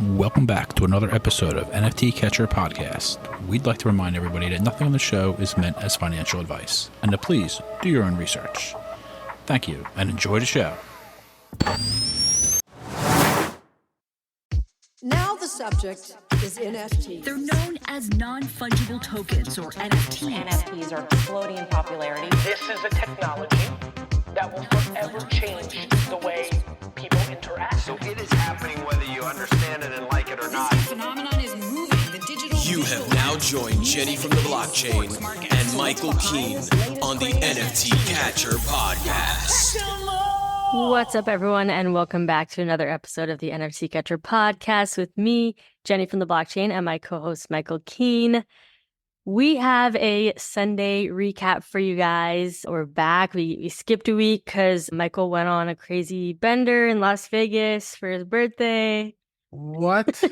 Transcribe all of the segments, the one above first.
Welcome back to another episode of NFT Catcher Podcast. We'd like to remind everybody that nothing on the show is meant as financial advice, and to please do your own research. Thank you, and enjoy the show. Now the subject is NFTs. They're known as non-fungible tokens, or NFTs. NFTs are exploding in popularity. This is a technology that will forever change the way people interact. So it is happening whether you understand it and like it or not. This phenomenon is moving. The digital. You have now joined Jenny from the blockchain and Michael Keene on the NFT Catcher Podcast. What's up, everyone, and welcome back to another episode of the NFT Catcher Podcast with me, Jenny from the blockchain, and my co-host, Michael Keene. We have a Sunday recap for you guys. We're back. We skipped a week because Michael went on a crazy bender in Las Vegas for his birthday. What?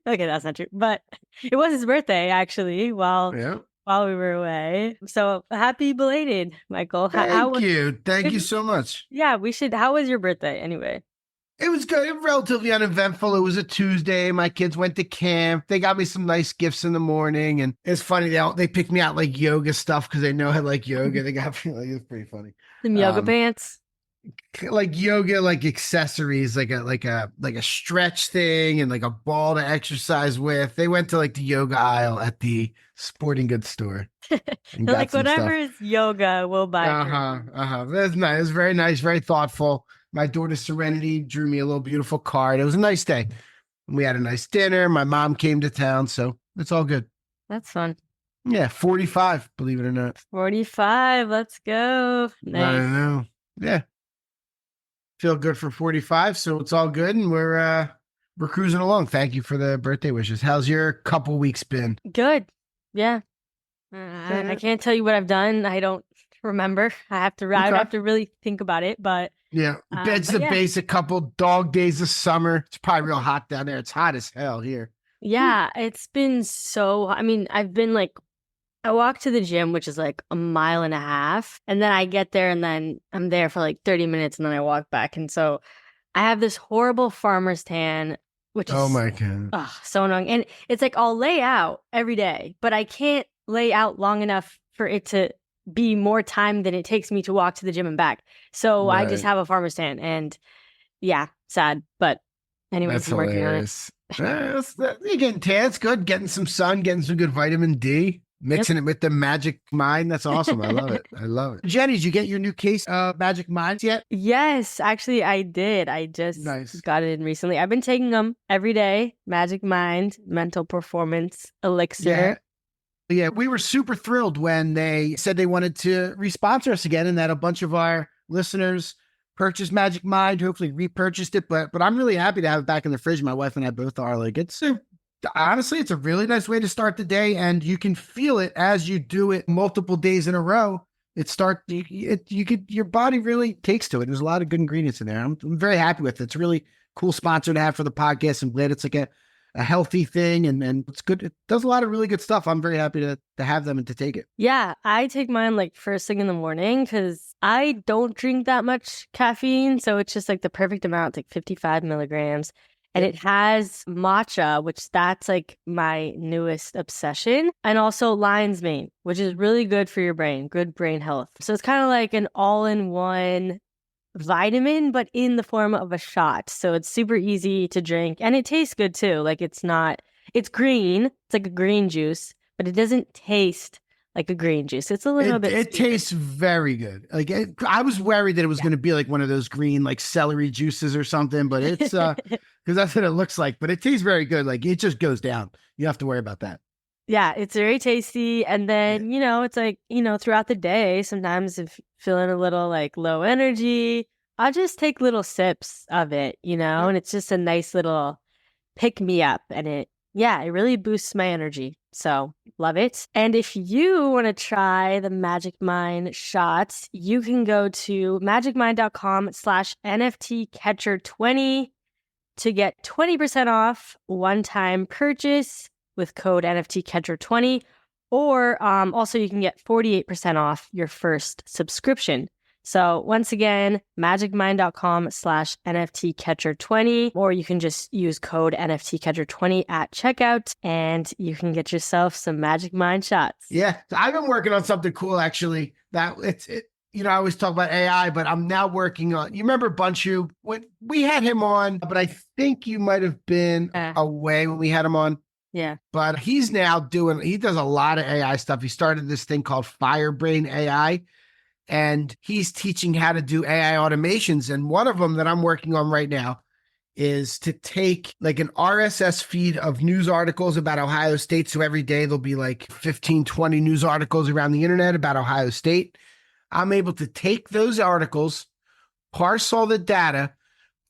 Okay, that's not true. But it was his birthday, actually, while we were away. So happy belated, Michael. Thank you. Thank you so much. Yeah, we should. How was your birthday anyway? It was good. Relatively uneventful. It was a Tuesday. My kids went to camp. They got me some nice gifts in the morning. And it's funny. They picked me out like yoga stuff because they know I like yoga. They got me like, it's pretty funny. Some yoga pants? Like yoga, like accessories, like a stretch thing and like a ball to exercise with. They went to like the yoga aisle at the sporting goods store. Like whatever is yoga, we'll buy. That's nice. It was very nice, very thoughtful. My daughter Serenity drew me a little beautiful card. It was a nice day. We had a nice dinner. My mom came to town, so it's all good. That's fun. Yeah, 45, believe it or not. 45, let's go. Nice. I know. Yeah. Feel good for 45, so it's all good, and we're cruising along. Thank you for the birthday wishes. How's your couple weeks been? Good. Yeah. I can't tell you what I've done. I don't remember. I have to really think about it, but yeah, bed's the basic couple dog days of summer. It's probably real hot down there. It's hot as hell here. Yeah, it's been so, I've been like, I walk to the gym, which is like a mile and a half, and then I get there and then I'm there for like 30 minutes and then I walk back. And so I have this horrible farmer's tan, which is oh my God. So annoying. And it's like I'll lay out every day, but I can't lay out long enough for it to be more time than it takes me to walk to the gym and back. So I just have a farmer's tan, and yeah, sad. But anyways, I'm working on it. You're getting tan. It's good. Getting some sun, getting some good vitamin D, mixing it with the Magic Mind. That's awesome. I love it. I love it. Jenny, did you get your new case of Magic Minds yet? Yes, actually I did. I just got it in recently. I've been taking them every day. Magic Mind, mental performance elixir. Yeah, we were super thrilled when they said they wanted to responsor us again, and that a bunch of our listeners purchased Magic Mind, hopefully repurchased it. But I'm really happy to have it back in the fridge. My wife and I both are. Like, honestly, it's a really nice way to start the day, and you can feel it as you do it multiple days in a row. Your body really takes to it. There's a lot of good ingredients in there. I'm very happy with it. It's a really cool sponsor to have for the podcast. I'm glad it's like a healthy thing, and it's good. It does a lot of really good stuff. I'm very happy to have them and to take it. Yeah, I take mine like first thing in the morning because I don't drink that much caffeine. So it's just like the perfect amount, like 55 milligrams. And it has matcha, which that's like my newest obsession. And also lion's mane, which is really good for your brain, good brain health. So it's kind of like an all-in-one vitamin, but in the form of a shot. So it's super easy to drink, and it tastes good too. Like it's green. It's like a green juice, but it doesn't taste like a green juice. It's a little bit. It tastes very good. Like I was worried that it was going to be like one of those green like celery juices or something, but it's because that's what it looks like. But it tastes very good. Like it just goes down. You don't have to worry about that. Yeah, it's very tasty. And then, it's like, throughout the day, sometimes if feeling a little like low energy, I'll just take little sips of it, and it's just a nice little pick me up. And it really boosts my energy. So love it. And if you want to try the Magic Mind shots, you can go to magicmind.com/NFTcatcher20 to get 20% off one-time purchase with code NFTcatcher20, or also you can get 48% off your first subscription. So once again, magicmind.com/NFTcatcher20, or you can just use code NFTcatcher20 at checkout and you can get yourself some Magic Mind shots. Yeah. So I've been working on something cool, actually, that I always talk about AI, but I'm now working on, you remember Bunchu? When we had him on, but I think you might have been away when we had him on. Yeah. But he's now he does a lot of AI stuff. He started this thing called Firebrain AI, and he's teaching how to do AI automations. And one of them that I'm working on right now is to take like an RSS feed of news articles about Ohio State. So every day there'll be like 15, 20 news articles around the internet about Ohio State. I'm able to take those articles, parse all the data,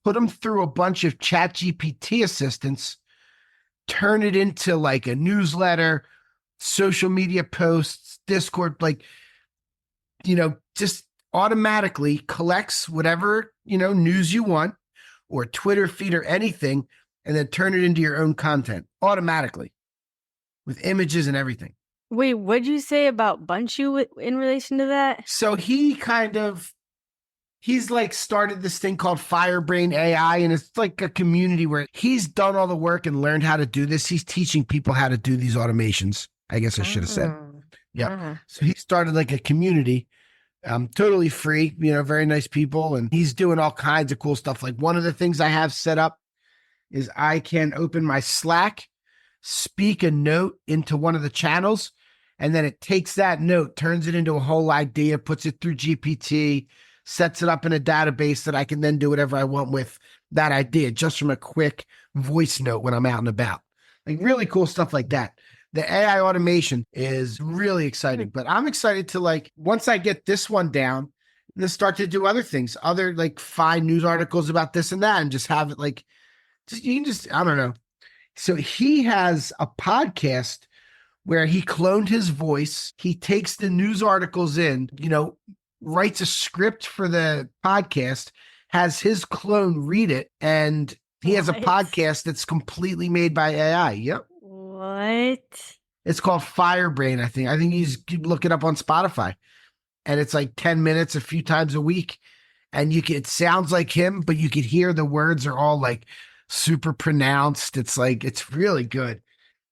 put them through a bunch of ChatGPT assistants, turn it into like a newsletter, social media posts, Discord, just automatically collects whatever, news you want or Twitter feed or anything, and then turn it into your own content automatically with images and everything. Wait, what'd you say about Bunchu in relation to that? So he's like started this thing called Firebrain AI, and it's like a community where he's done all the work and learned how to do this. He's teaching people how to do these automations. I guess I should have said. Yeah. So he started like a community, totally free, very nice people. And he's doing all kinds of cool stuff. Like one of the things I have set up is I can open my Slack, speak a note into one of the channels, and then it takes that note, turns it into a whole idea, puts it through GPT, sets it up in a database that I can then do whatever I want with that idea just from a quick voice note when I'm out and about. Like really cool stuff like that. The AI automation is really exciting, but I'm excited to once I get this one down, then start to do other things, find news articles about this and that and just have it I don't know. So he has a podcast where he cloned his voice. He takes the news articles in, writes a script for the podcast, has his clone read it, and he has a podcast that's completely made by AI. Yep. What? It's called Firebrain, I think. I think you look it up on Spotify. And it's like 10 minutes a few times a week. And it sounds like him, but you could hear the words are all like super pronounced. It's really good.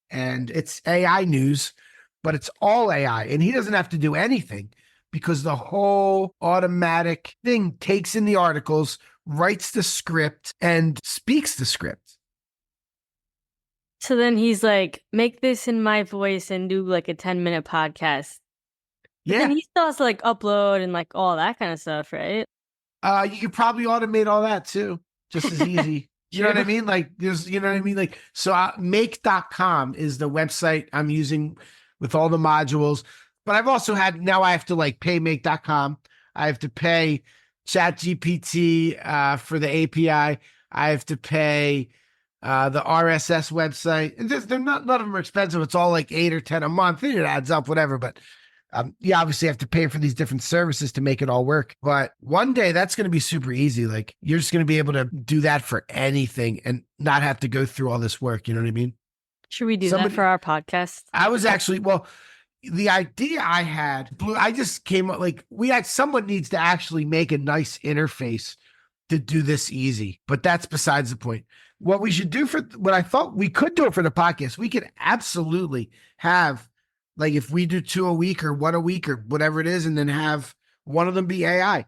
And it's AI news, but it's all AI. And he doesn't have to do anything because the whole automatic thing takes in the articles, writes the script, and speaks the script. So then he's like, make this in my voice and do like a 10-minute podcast. Yeah. And he still has to upload and all that kind of stuff, right? You could probably automate all that too, just as easy. You know what I mean? So make.com is the website I'm using with all the modules. But I've also now I have to pay make.com. I have to pay ChatGPT for the API. I have to pay the RSS website. They're none of them are expensive. It's all like 8 or 10 a month. It adds up, whatever. But you obviously have to pay for these different services to make it all work. But one day that's going to be super easy. You're just going to be able to do that for anything and not have to go through all this work. You know what I mean? Should we do that for our podcast? I was actually, the idea I had, I just came up someone needs to actually make a nice interface to do this easy, but that's besides the point. What we should do what I thought we could do it for the podcast, we could absolutely have if we do 2 a week or 1 a week or whatever it is, and then have one of them be AI.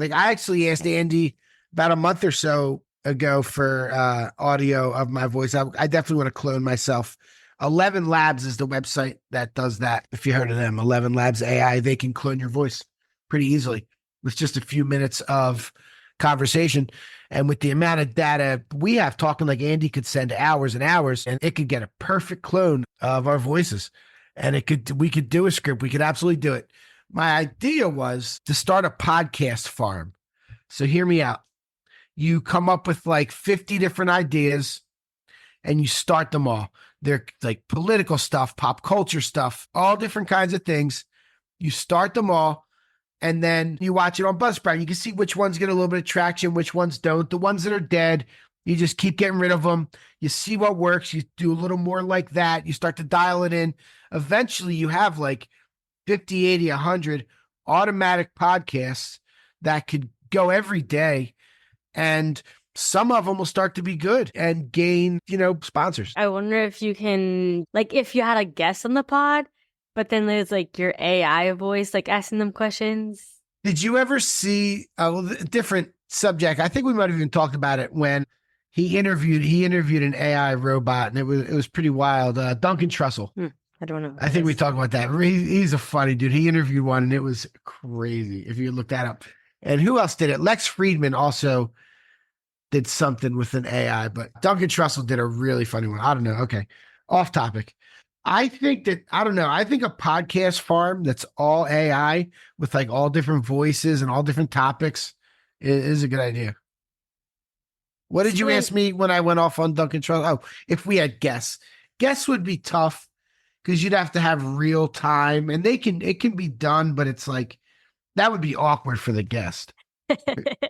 I actually asked Andy about a month or so ago for audio of my voice. I definitely want to clone myself. 11 Labs is the website that does that. If you heard of them, 11 Labs AI, they can clone your voice pretty easily with just a few minutes of conversation. And with the amount of data we have talking, Andy could send hours and hours, and it could get a perfect clone of our voices. And we could do a script. We could absolutely do it. My idea was to start a podcast farm. So hear me out. You come up with 50 different ideas and you start them all. They're political stuff, pop culture stuff, all different kinds of things. You start them all and then you watch it on Buzzsprout. You can see which ones get a little bit of traction, which ones don't. The ones that are dead, you just keep getting rid of them. You see what works. You do a little more like that. You start to dial it in. Eventually you have 50, 80, 100 automatic podcasts that could go every day, and some of them will start to be good and gain, sponsors. I wonder if you can, like, if you had a guest on the pod, but then there's like your AI voice, like asking them questions. Did you ever see different subject? I think we might have even talked about it when he interviewed an AI robot, and it was pretty wild. Duncan Trussell. I don't know. I think we talked about that. He's a funny dude. He interviewed one, and it was crazy. If you look that up, and who else did it? Lex Friedman also did something with an AI, but Duncan Trussell did a really funny one. I don't know. Okay, off topic. I think a podcast farm that's all AI with like all different voices and all different topics is a good idea. What did you ask me when I went off on Duncan Trussell? Oh, if we had guests. Guests would be tough because you'd have to have real time, and it can be done, but it's like that would be awkward for the guest.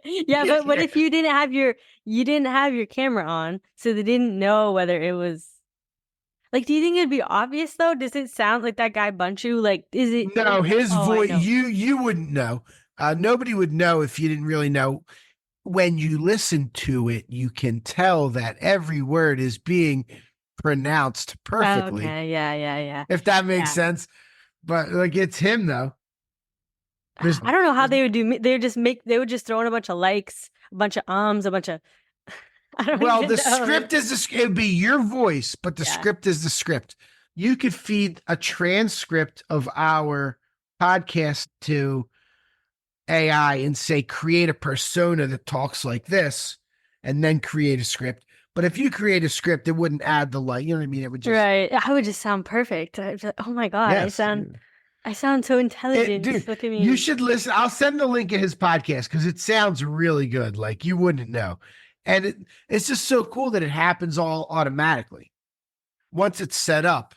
Yeah, but what if you didn't have your camera on, so they didn't know whether it was like, do you think it'd be obvious though? Does it sound like that guy Bunchu? Like, is it? No, his voice, you wouldn't know. Nobody would know if you didn't really know. When you listen to it, you can tell that every word is being pronounced perfectly. Okay, yeah. If that makes sense. But like, it's him though. I don't know how they would do. They would just throw in a bunch of likes, a bunch of a bunch of. The script it would be your voice, but the script is the script. You could feed a transcript of our podcast to AI and say, create a persona that talks like this, and then create a script. But if you create a script, it wouldn't add the light. You know what I mean? It would just right. I would just sound perfect. I'd be like, oh my God, yes. I sound so intelligent. Dude, look at me. You should listen. I'll send the link of his podcast because it sounds really good. Like you wouldn't know. And it's just so cool that it happens all automatically. Once it's set up,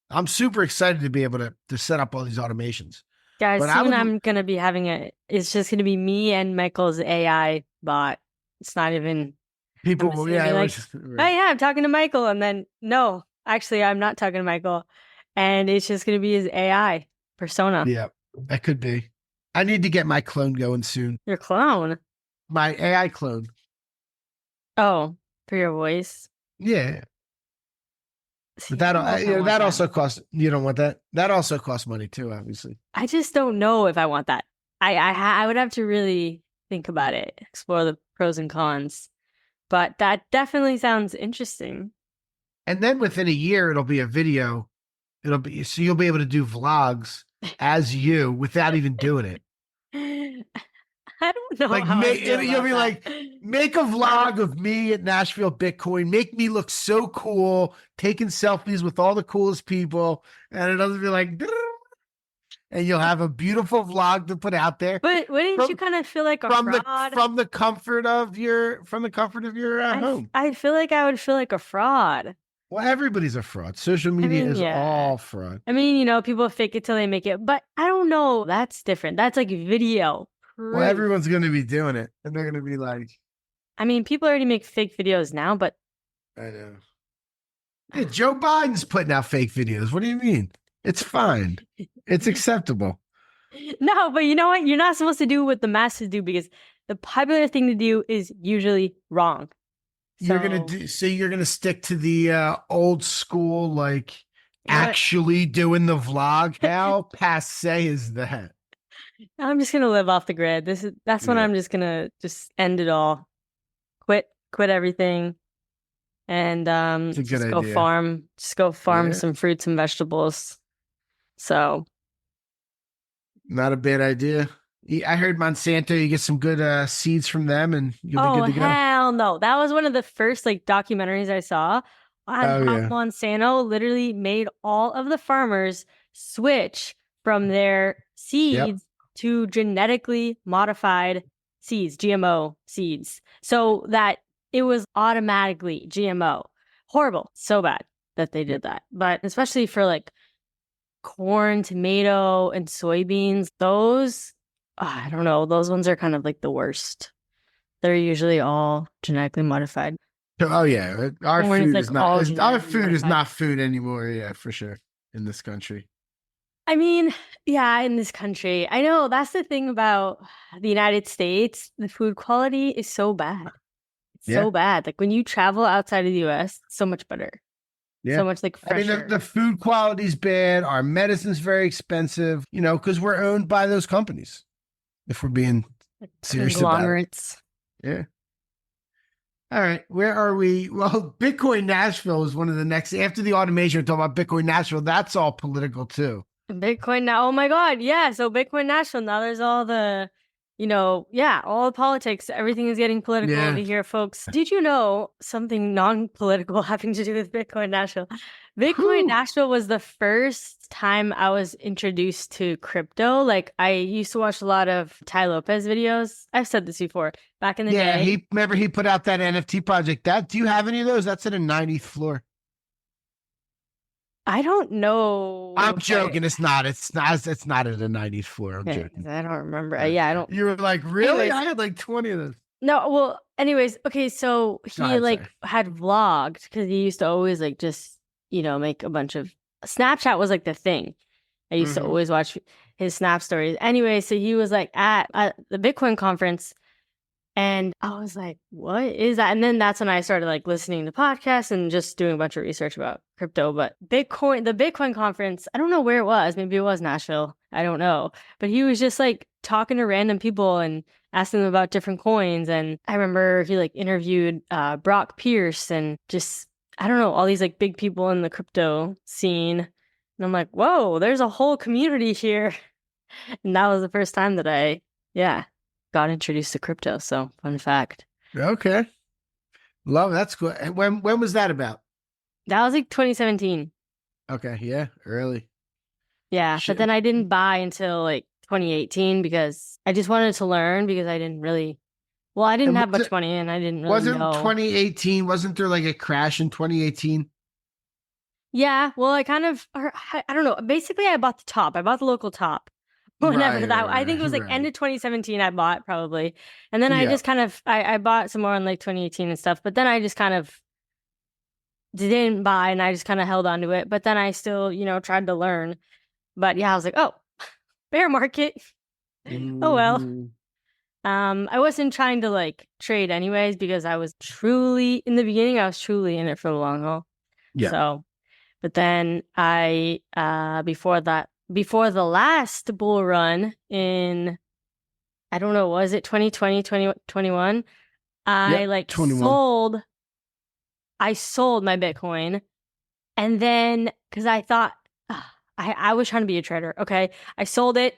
I'm super excited to be able to set up all these automations. Guys, soon I'm going to be having it's just going to be me and Michael's AI bot. It's not even. People will, like, oh yeah, I'm talking to Michael. And then, no, actually, I'm not talking to Michael. And it's just going to be his AI persona. Yeah, that could be. I need to get my clone going soon. Your clone? My AI clone. Oh, for your voice? Yeah. But that also costs. You don't want that? That also costs money too, obviously. I just don't know if I want that. I would have to really think about it, explore the pros and cons. But that definitely sounds interesting. And then within a year, it'll be a video. So you'll be able to do vlogs as you without even doing it. I don't know. Like you'll be like, make a vlog of me at Nashville Bitcoin. Make me look so cool, taking selfies with all the coolest people, and it'll be like, and you'll have a beautiful vlog to put out there. But wouldn't you kind of feel like a fraud from the comfort of your home? I feel like I would feel like a fraud. Well, everybody's a fraud. Social media is all fraud. I mean, people fake it till they make it, but I don't know. That's different. That's like video. Well, everyone's going to be doing it, and they're going to be like... I mean, people already make fake videos now, but... I know. Hey, Joe Biden's putting out fake videos. What do you mean? It's fine. It's acceptable. No, but you know what? You're not supposed to do what the masses do because the popular thing to do is usually wrong. So... You're going to stick to the old school, like, actually doing the vlog? How passe is that? I'm just gonna live off the grid. That's when I'm just gonna end it all, quit everything, and go farm some fruits and vegetables. So, not a bad idea. I heard Monsanto. You get some good seeds from them, and you'll be good to go. Oh hell no! That was one of the first documentaries I saw. Monsanto literally made all of the farmers switch from their seeds to genetically modified seeds, GMO seeds, so that it was automatically GMO. Horrible. So bad that they did that. But especially for corn, tomato, and soybeans, those, I don't know, those ones are kind of the worst. They're usually all genetically modified. Oh yeah. Our food is not food anymore. Yeah, for sure. In this country. I mean, yeah, in this country. I know that's the thing about the United States. The food quality is so bad. It's Yeah. so bad. Like when you travel outside of the US, it's so much better. Yeah. So much like I mean, fresher. the food quality's bad. Our medicine's very expensive, because we're owned by those companies. If we're being serious about it. Conglomerates. Yeah. All right. Where are we? Well, Bitcoin Nashville is one of the next. After the automation, we're talking about Bitcoin Nashville. That's all political Bitcoin now. Oh my God. Yeah. So Bitcoin National. Now there's all the, all the politics. Everything is getting political Yeah. over here, folks. Did you know something non-political having to do with Bitcoin National? Bitcoin National was the first time I was introduced to crypto. Like I used to watch a lot of Ty Lopez videos. I've said this before. Back in the day. He put out that NFT project. Do you have any of those? That's at a 90th floor. I don't know. I'm joking. It's not at a 90th floor. I'm joking. I don't remember. I don't. You were like, really? Anyways. I had like 20 of those. No, well, anyways, okay, so he ahead, had vlogged because he used to always like just, make a bunch of Snapchat was like the thing. I used to always watch his Snap stories. Anyway, so he was like at the Bitcoin conference and I was like, what is that? And then that's when I started like listening to podcasts and just doing a bunch of research about crypto. But the Bitcoin conference, I don't know where it was. Maybe it was Nashville. I don't know. But he was just like talking to random people and asking them about different coins. And I remember he like interviewed Brock Pierce and just, I don't know, all these like big people in the crypto scene. And I'm like, whoa, there's a whole community here. And that was the first time that I got introduced to crypto. So fun fact. Okay. Love it. That's cool. And when was that about? That was like 2017. Okay. Yeah. Early. Yeah. Shit. But then I didn't buy until like 2018 because I just wanted to learn because I didn't really, I didn't have much money and I didn't really know. Wasn't 2018, wasn't there like a crash in 2018? Yeah. Well, I don't know. Basically, I bought the top. I bought the local top. Whenever I think it was like end of 2017 I bought probably. And then I just kind of, I bought some more in like 2018 and stuff. But then I just kind of didn't buy and I just kind of held on to it. But then I still, tried to learn. But yeah, I was like, oh, bear market. Oh, well. I wasn't trying to like trade anyways because I was in the beginning, I was truly in it for the long haul. Yeah. So, but then before the last bull run in, I don't know, was it 2020, 2021? I 21. I sold my Bitcoin. And then, because I thought, I was trying to be a trader. Okay. I sold it.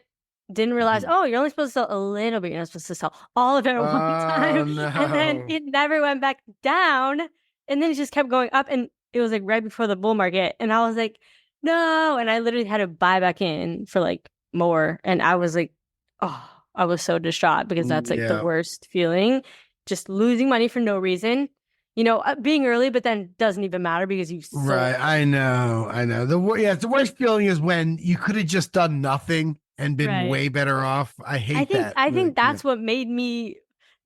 Didn't realize, you're only supposed to sell a little bit. You're not supposed to sell all of it at one time. No. And then it never went back down. And then it just kept going up. And it was like right before the bull market. And I was like, no. And I literally had to buy back in for like more. And I was like, I was so distraught because that's like the worst feeling. Just losing money for no reason. Being early, but then doesn't even matter because you sold. Right. I know. The worst feeling is when you could have just done nothing and been way better off. I think that's what made me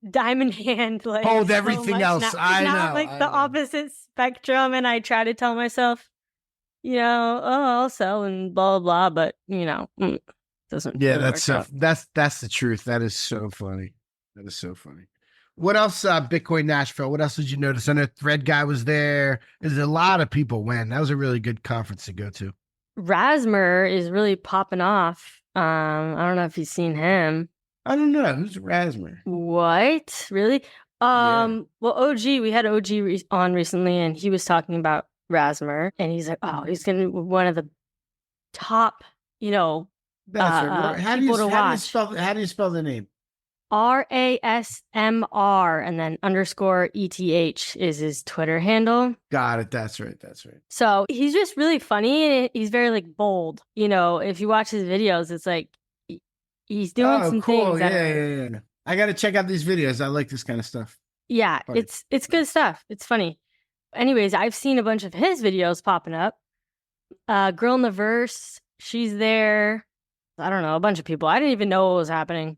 diamond hand like hold everything else. I know. Like the opposite spectrum. And I try to tell myself, I'll sell and blah, blah, blah. But, doesn't. Yeah, that's the truth. That is so funny. What else, Bitcoin Nashville? What else did you notice? I know Thread Guy was there. There's a lot of people went. That was a really good conference to go to. Rasmer is really popping off. I don't know if you've seen him. I don't know. Who's Rasmer? What? Really? Well, OG, we had OG on recently, and he was talking about Rasmer, and he's like, he's going to be one of the top, That's right. How do you spell the name? RASMR and then _ETH is his Twitter handle. Got it. That's right. So he's just really funny and he's very like bold. If you watch his videos, it's like he's doing some things. Yeah. I got to check out these videos. I like this kind of stuff. Yeah, funny. It's good stuff. It's funny. Anyways, I've seen a bunch of his videos popping up. Girl in the Verse, she's there. I don't know, a bunch of people. I didn't even know what was happening.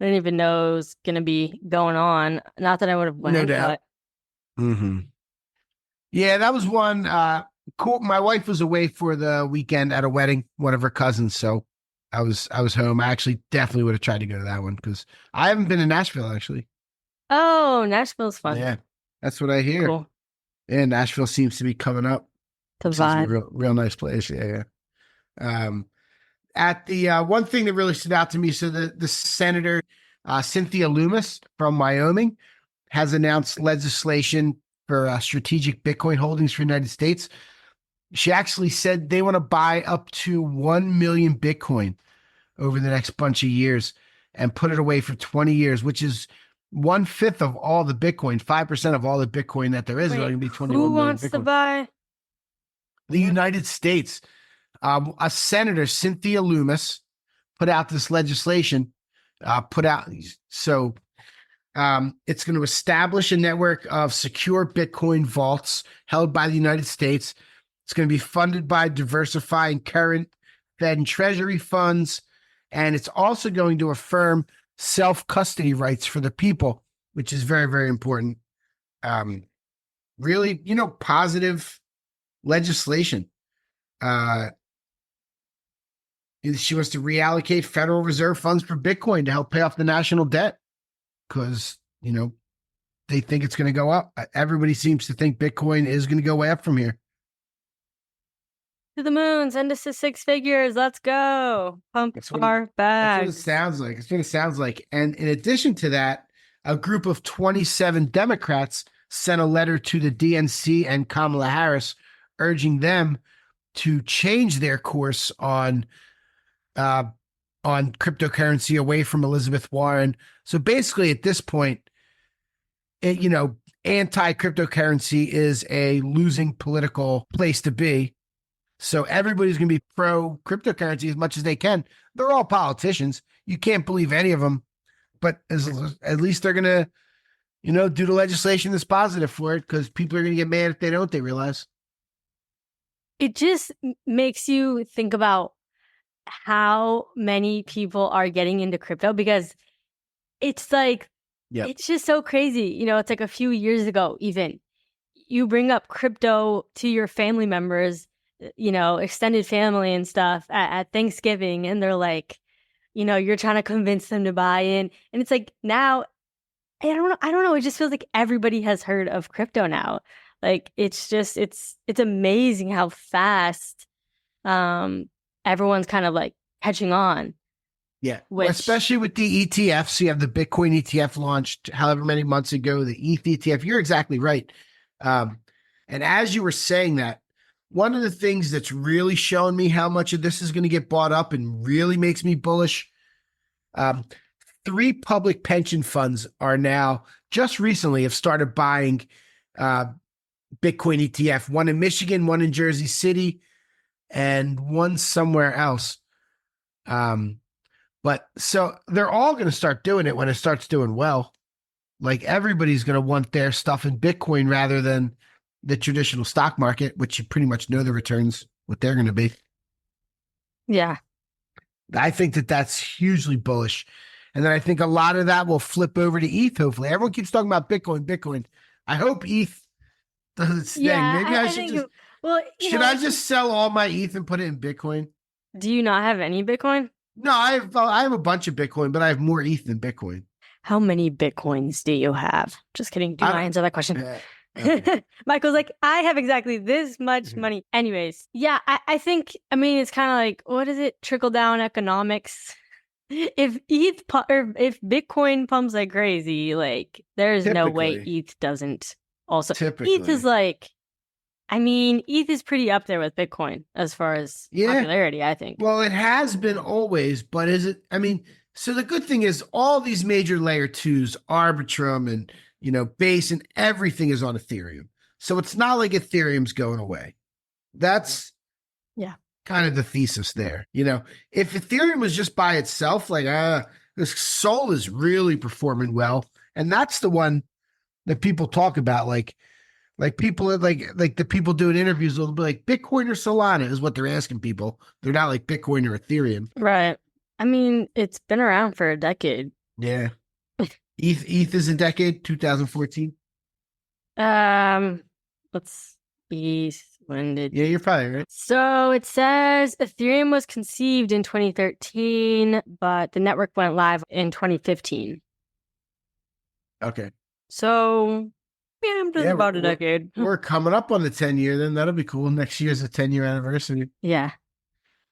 I didn't even know it was going to be going on. Not that I would have went. No doubt. Yeah, that was one. Cool. My wife was away for the weekend at a wedding, one of her cousins. So I was home. I actually definitely would have tried to go to that one because I haven't been to Nashville actually. Oh, Nashville's fun. Yeah, that's what I hear. Cool. Yeah, Nashville seems to be coming up. The Seems to be a vibe. real nice place. Yeah, yeah. At the one thing that really stood out to me, so the senator Cynthia Loomis from Wyoming has announced legislation for strategic Bitcoin holdings for the United States. She actually said they want to buy up to 1 million Bitcoin over the next bunch of years and put it away for 20 years, which is 1/5 of all the Bitcoin, 5% of all the Bitcoin that there is. Wait, Going to be 21 who million wants to Bitcoin. buy? The United States. A senator, Cynthia Loomis, put out this legislation. It's going to establish a network of secure Bitcoin vaults held by the United States. It's going to be funded by diversifying current Fed and Treasury funds. And it's also going to affirm self-custody rights for the people, which is very, very important. Really, positive legislation. She wants to reallocate Federal Reserve funds for Bitcoin to help pay off the national debt because, they think it's going to go up. Everybody seems to think Bitcoin is going to go way up from here. To the moon, send us to 6 figures. Let's go. Pump our bags. That's what it sounds like. It's what it sounds like. And in addition to that, a group of 27 Democrats sent a letter to the DNC and Kamala Harris urging them to change their course on cryptocurrency away from Elizabeth Warren. So basically at this point, anti-cryptocurrency is a losing political place to be. So everybody's going to be pro cryptocurrency as much as they can. They're all politicians. You can't believe any of them, but at least they're going to, do the legislation that's positive for it because people are going to get mad if they don't, they realize. It just makes you think about how many people are getting into crypto because it's like, It's just so crazy. It's like a few years ago, even you bring up crypto to your family members, extended family and stuff at Thanksgiving. And they're like, you're trying to convince them to buy in. And it's like now, I don't know. It just feels like everybody has heard of crypto now. Like it's amazing how fast everyone's kind of like catching on. Yeah, especially with the ETFs. You have the Bitcoin ETF launched however many months ago, the ETH ETF. You're exactly right. And as you were saying that, one of the things that's really showing me how much of this is going to get bought up and really makes me bullish, 3 public pension funds are now just recently have started buying Bitcoin ETF, one in Michigan, one in Jersey City, and one somewhere else. But so they're all going to start doing it when it starts doing well. Like everybody's going to want their stuff in Bitcoin rather than the traditional stock market, which you pretty much know the returns, what they're going to be. Yeah. I think that's hugely bullish. And then I think a lot of that will flip over to ETH, hopefully. Everyone keeps talking about Bitcoin. I hope ETH does its thing. Maybe I should I just sell all my ETH and put it in Bitcoin? Do you not have any Bitcoin? No, I have a bunch of Bitcoin, but I have more ETH than Bitcoin. How many Bitcoins do you have? Just kidding. Do not answer that question. Okay. Michael's like, I have exactly this much money. Anyways, yeah, I think, it's kind of like, what is it? Trickle down economics. If if Bitcoin pumps like crazy, like there's no way ETH doesn't also. Typically. ETH is like, ETH is pretty up there with Bitcoin as far as popularity, I think. Well, it has been always, but is it? So the good thing is all these major layer 2s, Arbitrum and, Base and everything is on Ethereum. So it's not like Ethereum's going away. That's kind of the thesis there. If Ethereum was just by itself, like, this Sol is really performing well. And that's the one that people talk about, like people are like the people doing interviews will be like Bitcoin or Solana is what they're asking people. They're not like Bitcoin or Ethereum. Right. It's been around for a decade. Yeah. ETH is a decade, 2014. Let's When did? Yeah, you're probably right. So it says Ethereum was conceived in 2013, but the network went live in 2015. Okay. So yeah, just about a decade. We're coming up on the 10-year. Then that'll be cool. Next year's a 10-year anniversary. Yeah.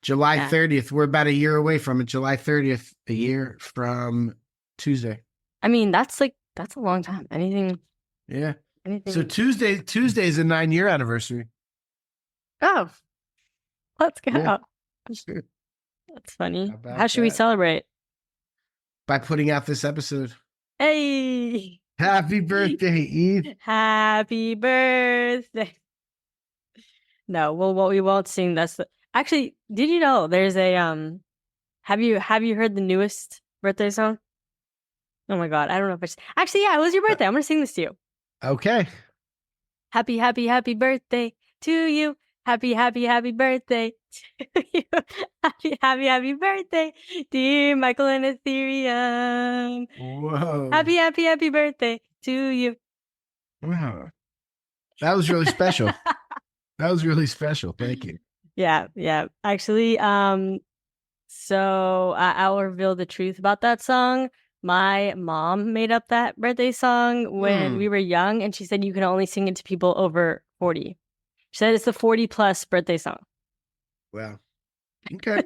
July 30th. We're about a year away from it. July 30th, a year from Tuesday. I mean, that's a long time. Anything. So Tuesday is a 9-year anniversary. Oh, let's go. Yeah. That's funny. How How should we that? celebrate? By putting out this episode. Hey, Happy birthday, Eve. happy birthday. No, well, what we won't sing. Actually, did you know there's a have you heard the newest birthday song? Oh my God, I don't know if actually, yeah, it was your birthday. I'm gonna sing this to you. Okay. Happy birthday to you. Happy birthday to you. Happy birthday, dear Michael and Ethereum. Whoa. Happy birthday to you. Wow. That was really special. That was really special. Thank you. Yeah. Actually, so I'll reveal the truth about that song. My mom made up that birthday song when we were young, and she said you can only sing it to people over 40. She said it's the 40+ birthday song. Wow. Okay.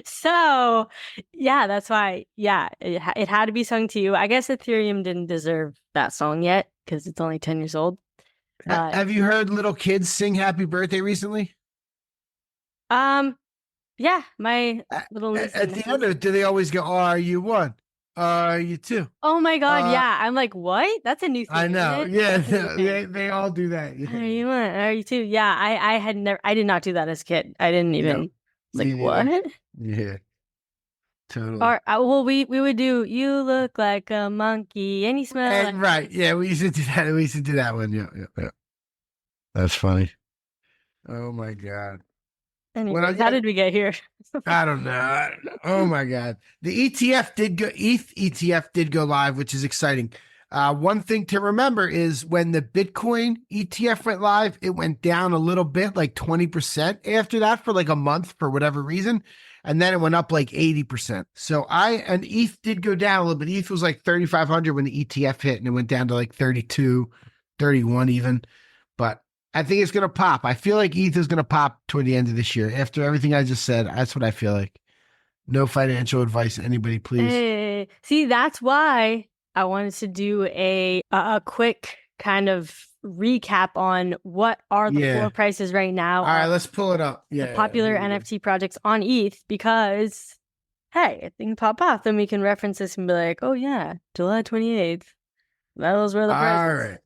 So yeah, that's why. Yeah, it had to be sung to you. I guess Ethereum didn't deserve that song yet because it's only 10 years old. Have you heard little kids sing happy birthday recently? Yeah, my little at the end, do they always go, "Are you one? Are you two?" Oh my God, yeah. I'm like, what? That's a new thing. I know. Yeah, they all do that. Yeah. Are you one? Are you two? Yeah, I did not do that as a kid. I didn't even. Like, what? Yeah. Totally. Or well, we would do. You look like a monkey, and you smell. Like right. Yeah, we used to do that. We used to do that one. Yeah. That's funny. Oh my God. Anyways, how did we get here? I don't know. Oh my God. The ETF did go. ETH ETF did go live, which is exciting. One thing to remember is when the Bitcoin ETF went live, it went down a little bit, like 20% after that for like a month for whatever reason. And then it went up like 80%. So and ETH did go down a little bit. ETH was like 3,500 when the ETF hit, and it went down to like 32, 31 even. But I think it's going to pop. I feel like ETH is going to pop toward the end of this year. After everything I just said, that's what I feel like. No financial advice, anybody, please. See, that's why I wanted to do a quick kind of recap on what are the floor prices right now. All right, let's pull it up. Yeah, the popular NFT projects on ETH, because, hey, if they can pop off, then we can reference this and be like, oh yeah, July 28th. Those were the prices. All right.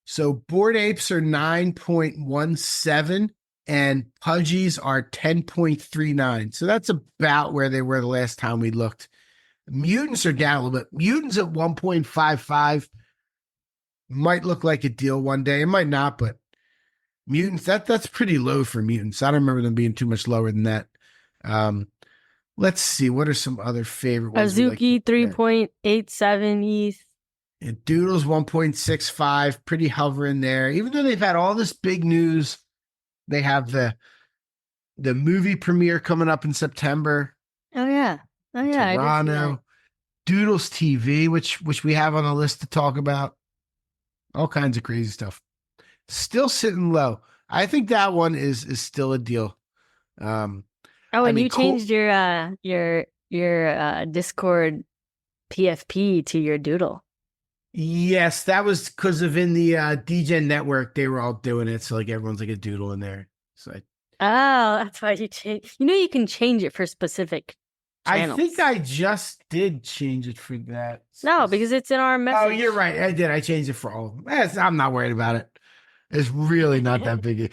So Bored Apes are 9.17 and Pudgies are 10.39. So that's about where they were the last time we looked. Mutants are down a little bit. Mutants at 1.55 might look like a deal one day. It might not, but Mutants, that's pretty low for Mutants. I don't remember them being too much lower than that. Let's see. What are some other favorite ones? Azuki 3.87 ETH. And Doodles 1.65, pretty hovering there. Even though they've had all this big news, they have the movie premiere coming up in September. Oh yeah. Toronto. Doodles TV, which we have on the list to talk about. All kinds of crazy stuff. Still sitting low. I think that one is still a deal. And you changed your Discord PFP to your Doodle. Yes, that was because of in the DJ network, they were all doing it. So like everyone's like a doodle in there. So that's why you changed. You know, you can change it for specific channels. I think I just did change it for that. No, because it's in our message. Oh, you're right. I did. I changed it for all of them. I'm not worried about it. It's really not that big.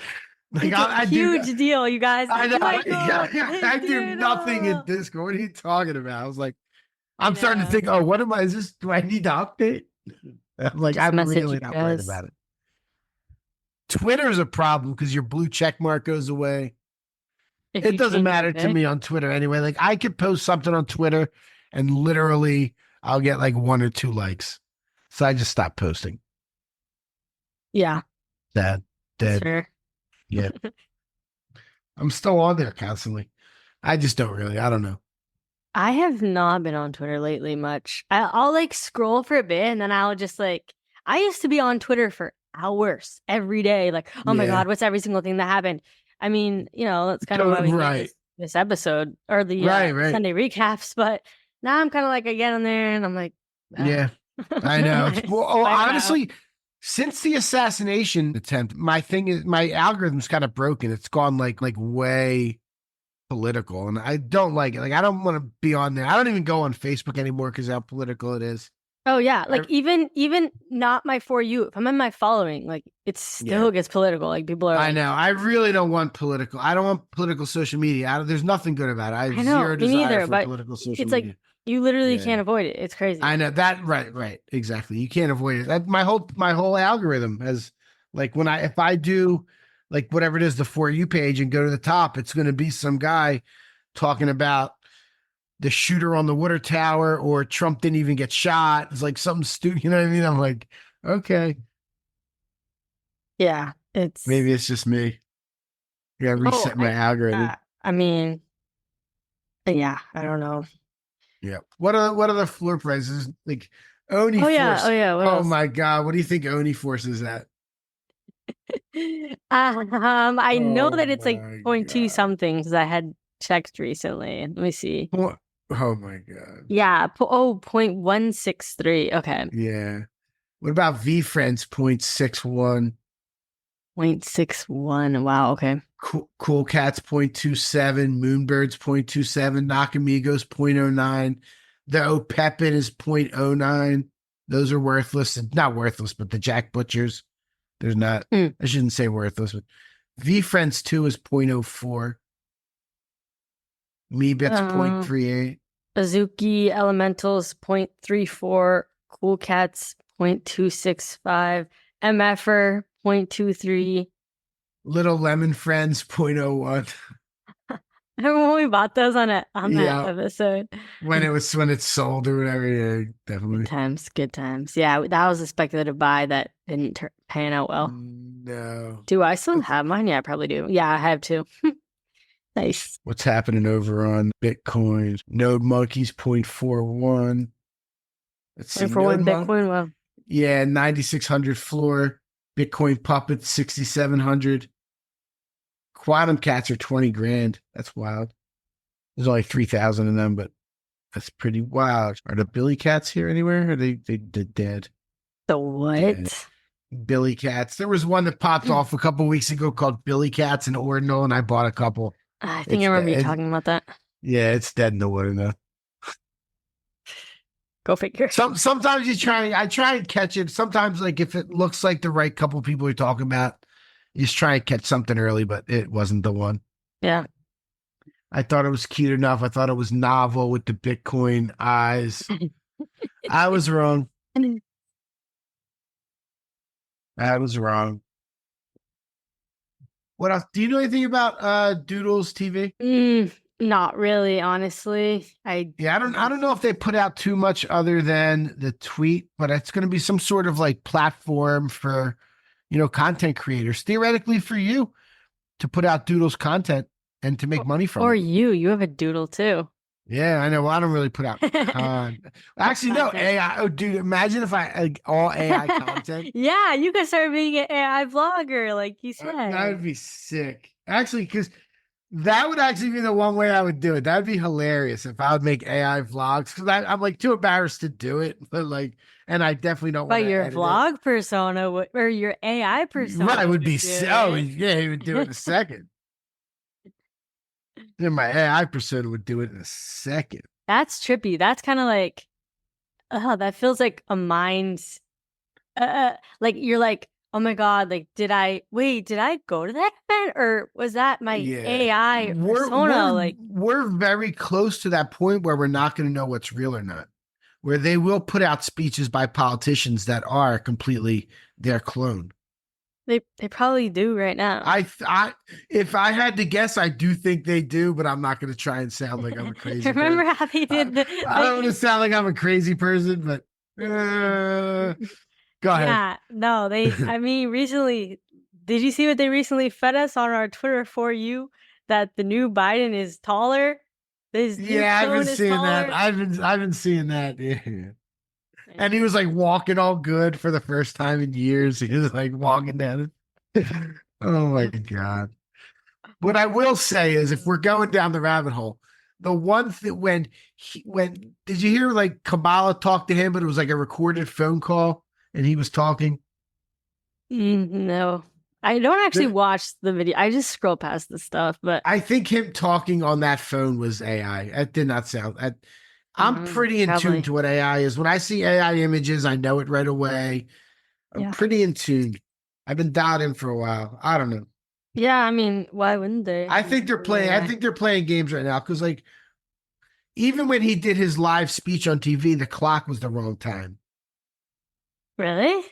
Like, I huge deal, you guys. I know. I do nothing in Discord. What are you talking about? I was like, I'm starting to think, what am I? Do I need to update? I'm like, I'm really not worried about it. Twitter is a problem because your blue check mark goes away. It doesn't matter to me on Twitter anyway. Like I could post something on Twitter and literally I'll get like 1 or 2 likes. So I just stopped posting. Yeah. Sad. That's dead. fair. Yeah. I'm still on there constantly. I just don't really. I don't know. I have not been on Twitter lately much. I'll like scroll for a bit and then I'll just like, I used to be on Twitter for hours every day. Like, oh my Yeah. God, what's every single thing that happened? I mean, that's kind of why we did this episode or the Sunday recaps. But now I'm kind of like, I get on there and I'm like, yeah, I know. Well, honestly, since the assassination attempt, my algorithm's kind of broken. It's gone like way political, and I don't like it. Like, I don't want to be on there. I don't even go on Facebook anymore because how political it is. Oh yeah, like even not my For You. If I'm in my following, like it still gets political. Like people are. I know. I really don't want political. I don't want political social media. There's nothing good about it. I have know, zero me desire neither, for but political social it's media. like you literally can't avoid it. It's crazy. I know that. Right. Exactly. You can't avoid it. That my whole algorithm has like if I do like whatever it is, the For You page and go to the top, it's going to be some guy talking about the shooter on the water tower or Trump didn't even get shot. It's like something stupid. You know what I mean? I'm like, okay. Yeah. Maybe it's just me. Yeah, reset my algorithm. I mean, yeah, I don't know. Yeah. What are the floor prices? Like Oni Force. Yeah. My God. What do you think Oni Force is at? I know that it's like 0.2 something because I had checked recently. Let me see. Oh my God. Yeah. 0.163. Okay. Yeah. What about VFriends 0.61? 0.61. Wow. Okay. Cool Cats 0.27. Moonbirds 0.27. Nakamigos 0.09. The Opepin is 0.09. Those are worthless. Not worthless, but the Jack Butchers. There's not. I shouldn't say worthless, but VFriends 2 is 0.04. Meebits 0.38. Azuki Elementals 0.34. Cool Cats 0.265. MFer 0.23. Little Lemon Friends 0.01. Remember when we bought those on that episode? When it's sold or whatever, yeah, definitely. Good times. Yeah, that was a speculative buy that didn't pan out well. No. Do I still have mine? Yeah, I probably do. Yeah, I have too. Nice. What's happening over on Bitcoin? Node Monkeys 0.41. Let's see. 0.41 Bitcoin. Wow. Yeah, 9,600 floor. Bitcoin Puppets 6,700. Quantum Cats are 20 grand. That's wild. There's only 3,000 of them, but that's pretty wild. Are the Billy Cats here anywhere? Or are they dead? The what? Dead. Billy Cats. There was one that popped off a couple weeks ago called Billy Cats in Ordinal, and I bought a couple. I think I remember you talking about that. Yeah, it's dead in the Ordinal. Go figure. Sometimes I try and catch it. Sometimes, like, if it looks like the right couple people you're talking about, you just try and catch something early, but it wasn't the one. Yeah. I thought it was cute enough. I thought it was novel with the Bitcoin eyes. I was wrong. I was wrong. What else? Do you know anything about Doodles TV? Not really, honestly. I don't know if they put out too much other than the tweet, but it's going to be some sort of like platform for, content creators, theoretically for you to put out Doodles content and to make money from it. Or you have a Doodle too. Yeah, I know. Well, I don't really put out Actually, no, AI. Oh, dude, imagine if I all AI content. Yeah, you could start being an AI vlogger, like you said. That would be sick. Actually, because that would actually be the one way I would do it. That'd be hilarious if I would make AI vlogs. Because I'm like too embarrassed to do it, but like, and I definitely don't. But your vlog persona or your AI persona, right? Would be so. Yeah, he would do it in a second. Then my AI persona would do it in a second. That's trippy. That's kind of like, that feels like a mind. Like you're like, oh my God, like, did I go to that event or was that my AI persona? We're very close to that point where we're not going to know what's real or not, where they will put out speeches by politicians that are completely their clone. They probably do right now. If I had to guess, I do think they do, but I'm not going to try and sound like I'm a crazy Remember person. how they did I don't want to sound like I'm a crazy person, but go ahead. Yeah, no, recently Did you see what they recently fed us on our Twitter for you? That the new Biden is taller. His new I've been clone is seeing that. taller. I've been seeing that. Yeah. And he was like walking all good for the first time in years. He was like walking down it. Oh my God. What I will say is, if we're going down the rabbit hole, the one thing when did you hear like Kamala talk to him, but it was like a recorded phone call and he was talking? No, I don't actually watch the video. I just scroll past the stuff, but I think him talking on that phone was AI. It did not sound. I'm pretty in tune to what AI is. When I see AI images, I know it right away. I'm pretty in tune. I've been dialed in for a while. I don't know. Yeah, I mean, why wouldn't they? I think they're playing. I think they're playing games right now because, like, even when he did his live speech on TV, the clock was the wrong time. Really?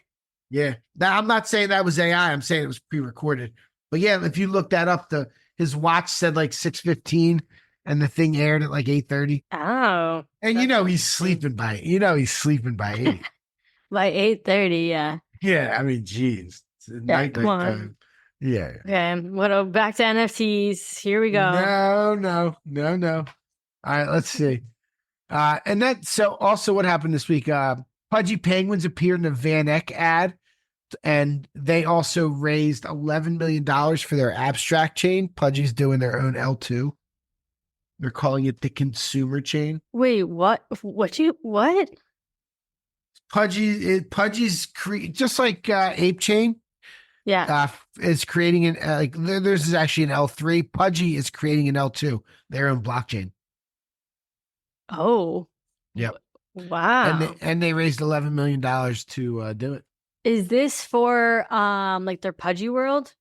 Yeah. Now, I'm not saying that was AI. I'm saying it was pre-recorded. But yeah, if you look that up, his watch said like 6:15, and the thing aired at like 8:30. Oh. And he's sleeping by. He's sleeping by 8. By 8:30, yeah. Yeah, I mean, geez. It's night time. Yeah. Okay. Back to NFTs. Here we go. No. All right, let's see. And also what happened this week, Pudgy Penguins appeared in a VanEck ad, and they also raised $11 million for their abstract chain. Pudgy's doing their own L2. They're calling it the consumer chain. Wait, what? What? Pudgy's just like Ape Chain. Yeah. Is creating an there's actually an L3. Pudgy is creating an L2, their own blockchain. Oh. Yep. Wow. And they raised $11 million to do it. Is this for like their Pudgy World?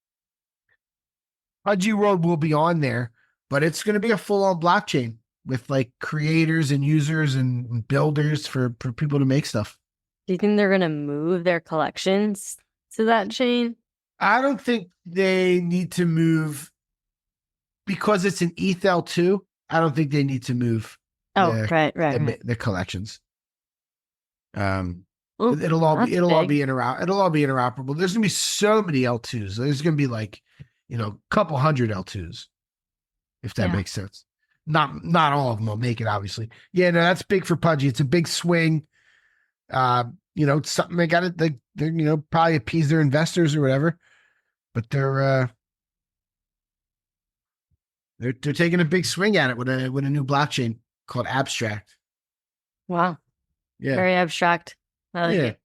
Pudgy World will be on there, but it's going to be a full-on blockchain with like creators and users and builders for people to make stuff. Do you think they're going to move their collections to that chain? I don't think they need to move because it's an ETH L2. I don't think they need to move. Right. The collections. It'll all be interoperable. There's gonna be so many L2s. There's gonna be like, a couple hundred L2s, if that makes sense. Not all of them will make it, obviously. Yeah, no, that's big for Pudgy. It's a big swing. It's something they got to, they're probably appease their investors or whatever, but they're taking a big swing at it with a new blockchain called Abstract. Wow. Yeah. Very abstract. I like it.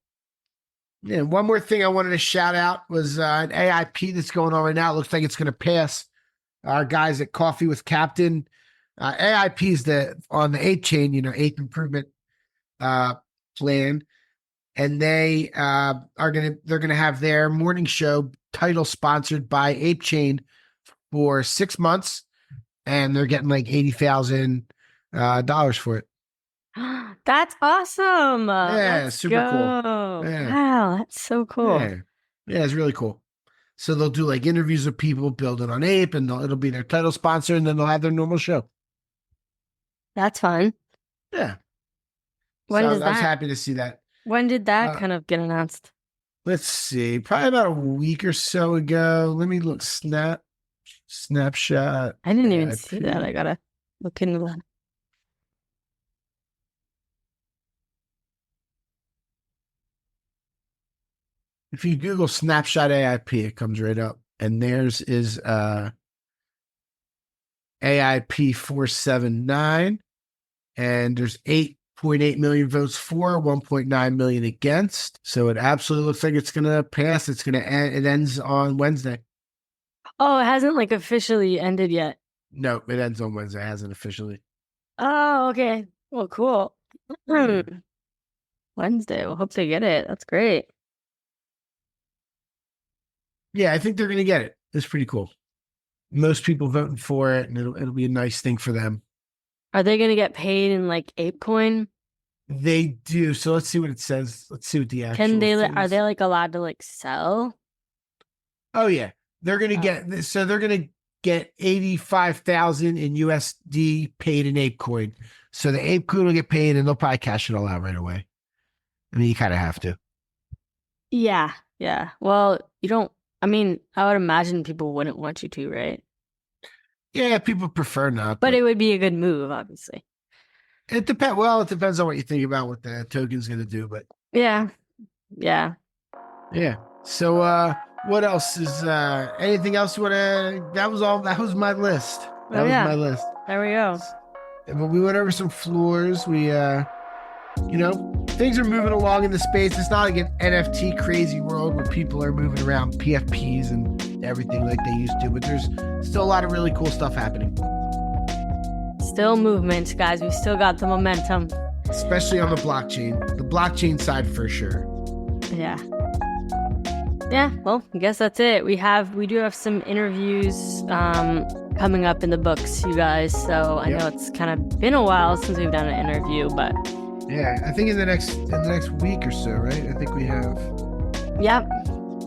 Yeah. One more thing I wanted to shout out was an AIP that's going on right now. It looks like it's going to pass our guys at Coffee with Captain. AIP is on the 8 chain, 8th improvement plan. And they're gonna have their morning show title sponsored by Ape Chain for 6 months, and they're getting like $80,000 for it. That's awesome. Yeah, Let's super go. cool. Yeah. Wow, that's so cool. Yeah, it's really cool. So they'll do like interviews with people building on Ape, and it'll be their title sponsor, and then they'll have their normal show. That's fun. Yeah. I was happy to see that. When did that kind of get announced? Let's see. Probably about a week or so ago. Let me look. Snapshot. I didn't even see that. I gotta look into that. If you Google Snapshot AIP, it comes right up. And theirs is AIP 479. And there's 8.8 million votes for, 1.9 million against. So it absolutely looks like it's going to pass. It ends on Wednesday. Oh, it hasn't like officially ended yet. No, it ends on Wednesday. It hasn't officially. Oh, okay. Well, cool. Wednesday. We'll hope they get it. That's great. Yeah, I think they're going to get it. It's pretty cool. Most people voting for it, and it'll be a nice thing for them. Are they going to get paid in like ApeCoin? They do. So let's see what it says. Let's see what the actual are they like allowed to like sell? Oh yeah. They're going to get 85,000 in USD paid in ApeCoin. So the ApeCoin will get paid, and they'll probably cash it all out right away. I mean, you kind of have to. Yeah. Yeah. Well, you don't I mean, I would imagine people wouldn't want you to, right? Yeah, people prefer not. But it would be a good move, obviously. It depends. Well, it depends on what you think about what the token's going to do. But yeah. So, what else is? Anything else you want to? That was all. That was my list. That was my list. There we go. But we went over some floors. We, things are moving along in the space. It's not like an NFT crazy world where people are moving around PFPs and everything like they used to. But there's still a lot of really cool stuff happening. Still movement, guys. We still got the momentum. Especially on the blockchain side for sure. Yeah. Yeah, well, I guess that's it. We do have some interviews coming up in the books, you guys. So I know it's kind of been a while since we've done an interview, but yeah, I think in the next week or so, right? I think we have. Yep.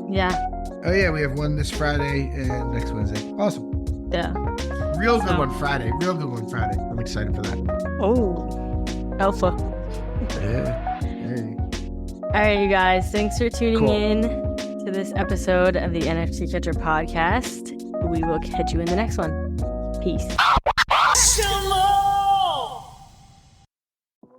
Yeah. Oh yeah, we have one this Friday and next Wednesday. Awesome. Yeah. Real good one Friday. I'm excited for that. Oh, alpha. Yeah. Hey. All right, you guys. Thanks for tuning in to this episode of the NFT Catcher podcast. We will catch you in the next one. Peace.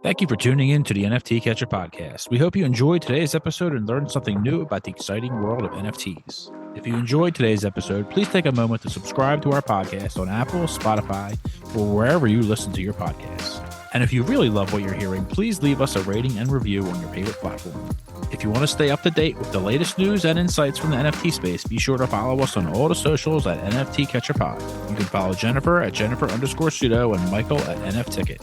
Thank you for tuning in to the NFT Catcher podcast. We hope you enjoyed today's episode and learned something new about the exciting world of NFTs. If you enjoyed today's episode, please take a moment to subscribe to our podcast on Apple, Spotify, or wherever you listen to your podcasts. And if you really love what you're hearing, please leave us a rating and review on your favorite platform. If you want to stay up to date with the latest news and insights from the NFT space, be sure to follow us on all the socials at NFT Catcher Pod. You can follow Jennifer at Jennifer_pseudo and Michael at NFTicket.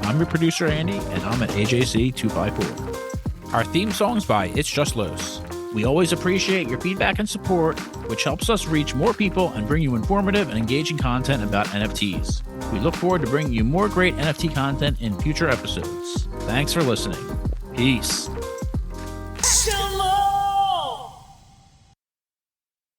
I'm your producer, Andy, and I'm at AJC254. Our theme song's by It's Just Los. We always appreciate your feedback and support, which helps us reach more people and bring you informative and engaging content about NFTs. We look forward to bringing you more great NFT content in future episodes. Thanks for listening. Peace.